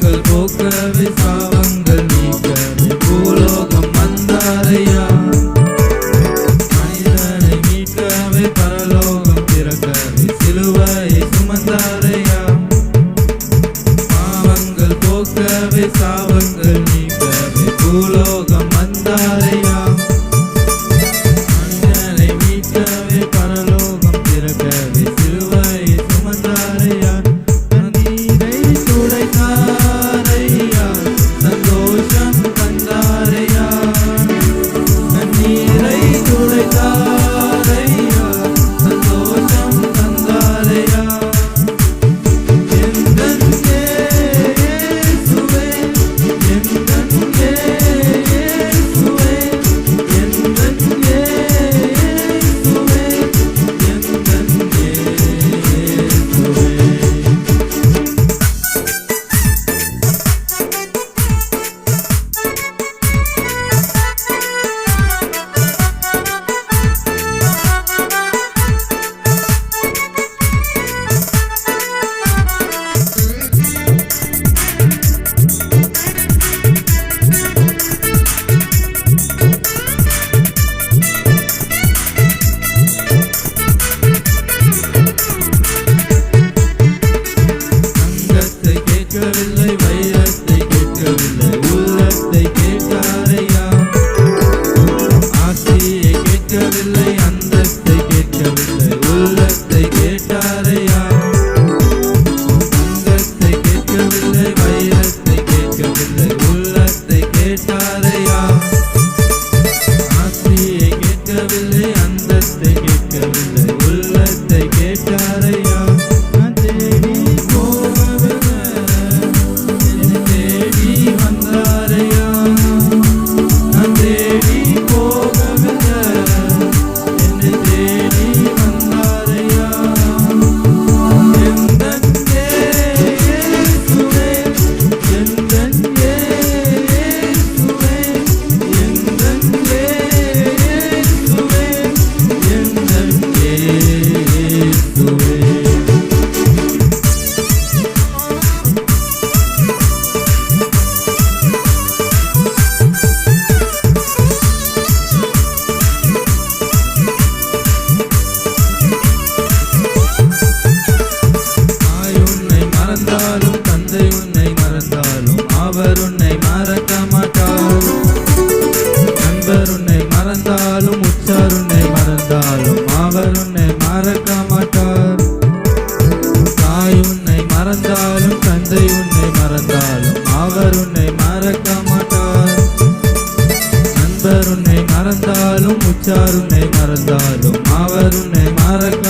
பாவங்கள் போக்கவே சாபங்கள் நீக்கவே பூலோகம் வந்தாரையா. மனிதனை மீட்கவே பரலோகம் திறக்கவே சிலுவையை சுமந்தாரையா. பாவங்கள் போக்கவே சாபங்கள் நீக்கவே பூலோகம் வந்தாரையா. மனிதனை மீட்கவே பரலோகம் திறக்கவே சிலுவையை சுமந்தாரையா. நீரை துடைத்தாரையா, சந்தோஷம் தந்தாரையா. நீரை துடைத்தாரையா, சந்தோஷம் தந்தாரையா. எந்தன் இயேசுவே, எந்தன் இயேசுவே, எந்தன் இயேசுவே, எந்தன் இயேசுவே. தங்கத்தை கேட்கவில்லை, வைரத்தை கேட்கவில்லை, உள்ளத்தை கேட்டாரையா. ஆசையை கேட்கவில்லை, அந்தஸ்தை கேட்கவில்லை, உள்ளத்தை கேட்டாரையா. தங்கத்தை கேட்கவில்லை, வைரத்தை கேட்கவில்லை, உள்ளத்தை கேட்டாரையா. ஆசையை கேட்கவில்லை, அந்தஸ்தை கேட்கவில்லை, உள்ளத்தை கேட்டாரையா. நான் தேடி போகவில்லை, என்னை தேடி வந்தாரையா. நான் தேடி போகவில்லை, என்னை தேடி வந்தாரையா. எந்தன் இயேசுவே, எந்தன் இயேசுவே, எந்தன் இயேசுவே, எந்தன் இயேசுவே. தாய் உன்னை மறந்தாலும் தந்தை உன்னை மறந்தாலும் அவர் உன்னை மறக்க மாட்டார். நண்பர் உன்னை மறந்தாலும் உற்றார் உன்னை மறந்தாலும் அவர் உன்னை மறக்க மாட்டார். தாய் உன்னை மறந்தாலும் தந்தை உன்னை மறந்தாலும் அவர் உன்னை மறக்க மாட்டார். நண்பர் உன்னை மறந்தாலும் உற்றார் உன்னை மறந்தாலும் அவர் உன்னை மறக்க